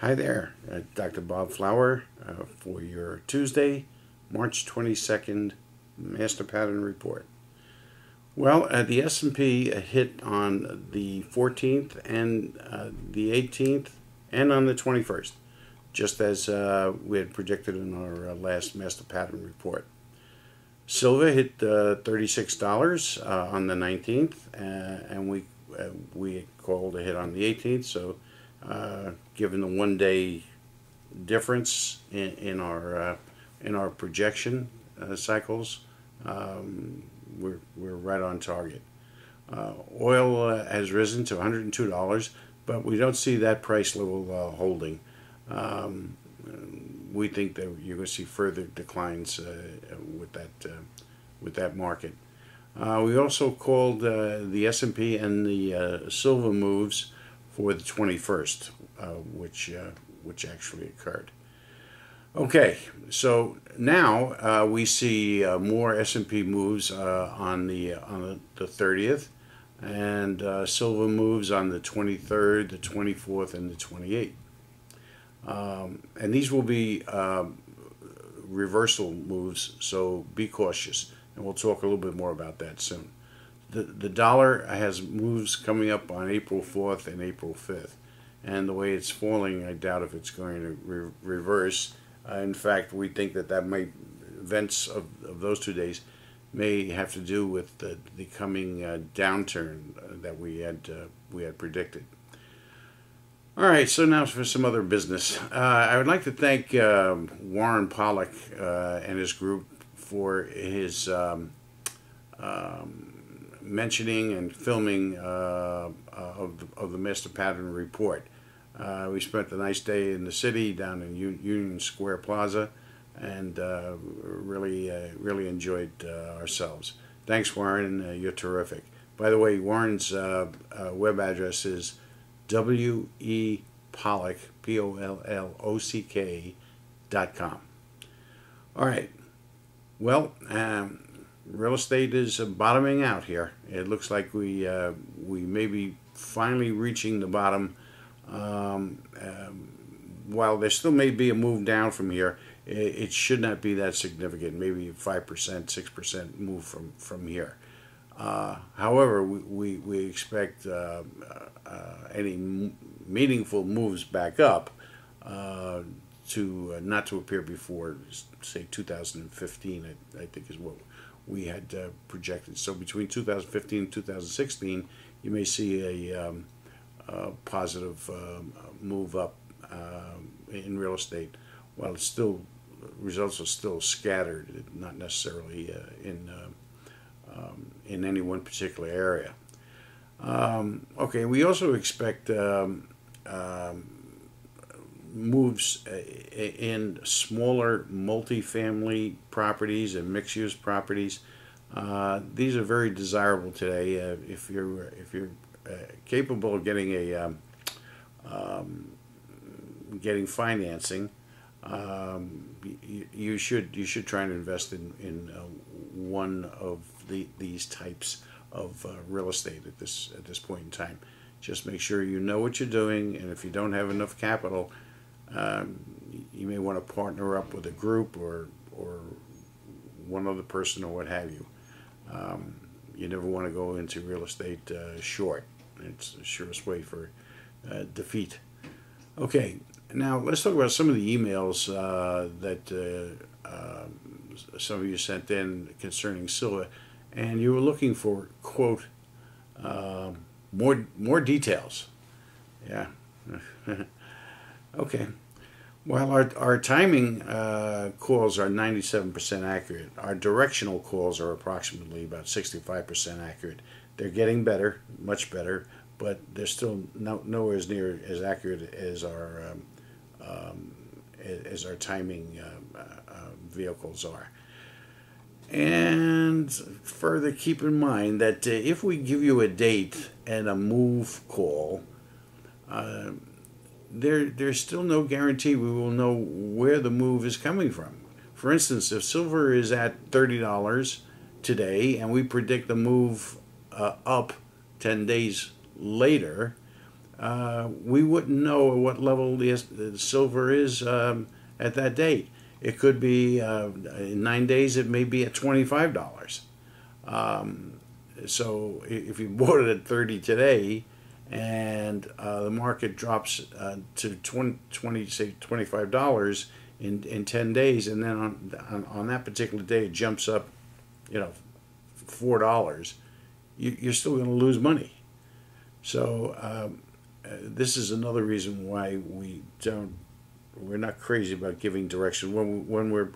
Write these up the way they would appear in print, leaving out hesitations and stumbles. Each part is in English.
Hi there, Dr. Bob Flower for your Tuesday, March 22nd Master Pattern Report. Well, the S&P hit on the 14th and the 18th and on the 21st, just as we had predicted in our last Master Pattern Report. Silver hit $36 on the 19th, and we called a hit on the 18th, so given the 1 day difference in our projection cycles, we're right on target. Oil has risen to $102, but we don't see that price level holding. We think that you're going to see further declines with that market. We also called the S&P and the silver moves for the 21st, which actually occurred. Okay, so now we see more S&P moves on the 30th, and silver moves on the 23rd, the 24th, and the 28th. And these will be reversal moves, so be cautious, and we'll talk a little bit more about that soon. The dollar has moves coming up on April 4th and April 5th, and the way it's falling, I doubt if it's going to reverse. In fact, we think that events of those 2 days may have to do with the coming downturn that we had predicted. All right, so now for some other business. I would like to thank Warren Pollock and his group for his mentioning and filming of the Master Pattern Report. We spent a nice day in the city down in Union Square Plaza, and really enjoyed ourselves. Thanks, Warren. You're terrific. By the way, Warren's web address is WE Pollock, POLLOCK.com. All right. Well, real estate is bottoming out here. It looks like we may be finally reaching the bottom. While there still may be a move down from here, it should not be that significant. Maybe 5%, 6% move from here. However, we expect any meaningful moves back up not to appear before, say, 2015. I think is what we had projected. So between 2015 and 2016, you may see a positive move up in real estate, while it's still results are still scattered, not necessarily in any one particular area. Okay, we also expect moves in smaller multifamily properties and mixed-use properties. These are very desirable today. If you're capable of getting financing, you should try and invest in one of these types of real estate at this point in time. Just make sure you know what you're doing, and if you don't have enough capital, you may want to partner up with a group or one other person or what have you. You never want to go into real estate short. It's the surest way for defeat. Okay, now let's talk about some of the emails that some of you sent in concerning silver, and you were looking for, quote, more details. Yeah. Okay. Well, our timing calls are 97% accurate. Our directional calls are approximately about 65% accurate. They're getting better, much better, but they're still nowhere as near as accurate as our timing vehicles are. And further, keep in mind that if we give you a date and a move call, there's still no guarantee we will know where the move is coming from. For instance, if silver is at $30 today and we predict the move up 10 days later, we wouldn't know at what level the silver is at that date. It could be in 9 days. It may be at $25. So if you bought it at 30 today, and the market drops to 20 say $25 in 10 days, and then on that particular day it jumps up, $4, you're still going to lose money. So this is another reason why we're not crazy about giving direction. When we're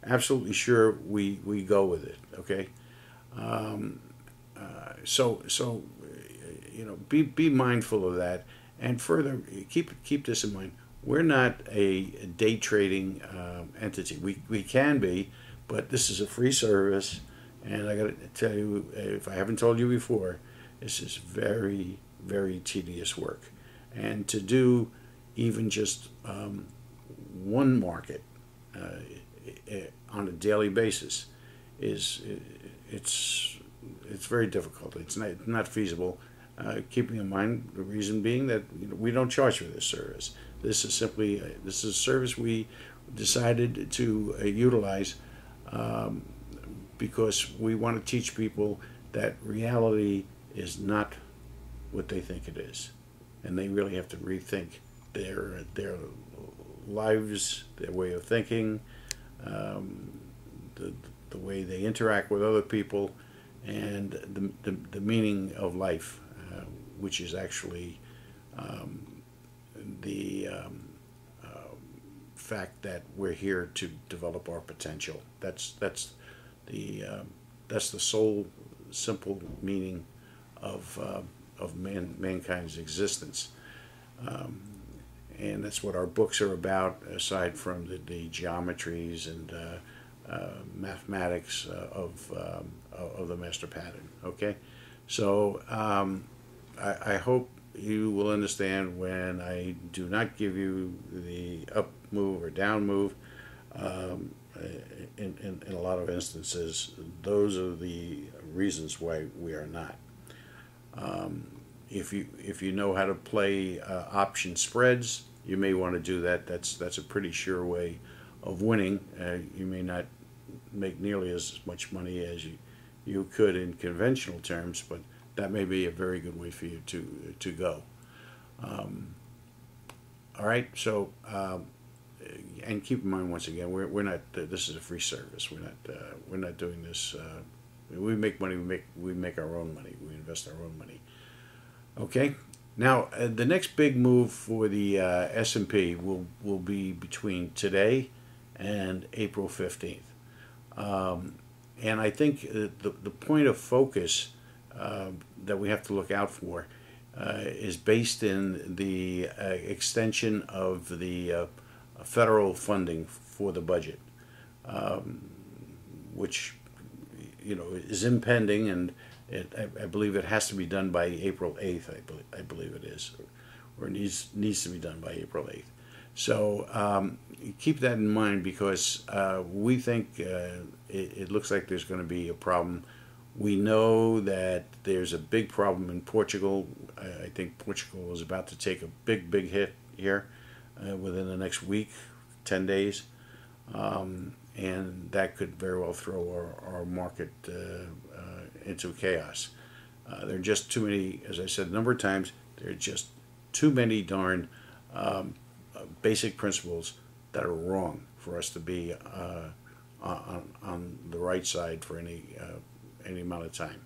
absolutely sure, we go with it. Okay. So be mindful of that, and further keep this in mind. We're not a day trading entity. We can be, but this is a free service, and I got to tell you, if I haven't told you before, this is very, very tedious work, and to do even just one market on a daily basis it's very difficult. It's not feasible. Keeping in mind the reason being that we don't charge for this service. This is a service we decided to utilize because we want to teach people that reality is not what they think it is, and they really have to rethink their lives, their way of thinking, the way they interact with other people, and the meaning of life, which is actually the fact that we're here to develop our potential. That's the sole simple meaning of mankind's existence, and that's what our books are about. Aside from the geometries and mathematics of the master pattern. Okay, so I hope you will understand when I do not give you the up move or down move. In a lot of instances, those are the reasons why we are not. If you know how to play option spreads, you may want to do that. That's a pretty sure way of winning. You may not make nearly as much money as you could in conventional terms, but that may be a very good way for you to go. All right, so and keep in mind, once again, we're not. This is a free service. We're not doing this. We make money. We make our own money. We invest our own money. Okay. Now the next big move for the S&P will be between today and April 15th. And I think the point of focus that we have to look out for is based in the extension of the federal funding for the budget, which is impending, and I believe it has to be done by April 8th. I believe it is, or needs to be done by April 8th. So keep that in mind, because we think it looks like there's going to be a problem. We know that there's a big problem in Portugal. I think Portugal is about to take a big hit here within the next week, 10 days. And that could very well throw our market into chaos. There are just too many, as I said a number of times, there are just too many darn basic principles that are wrong for us to be on the right side for any amount of time.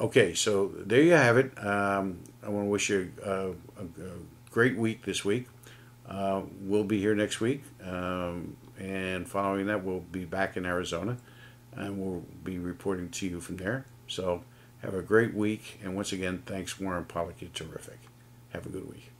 Okay, so there you have it. I want to wish you a great week this week. We'll be here next week, and following that, we'll be back in Arizona, and we'll be reporting to you from there. So have a great week, and once again, thanks, Warren Pollock. You're terrific. Have a good week.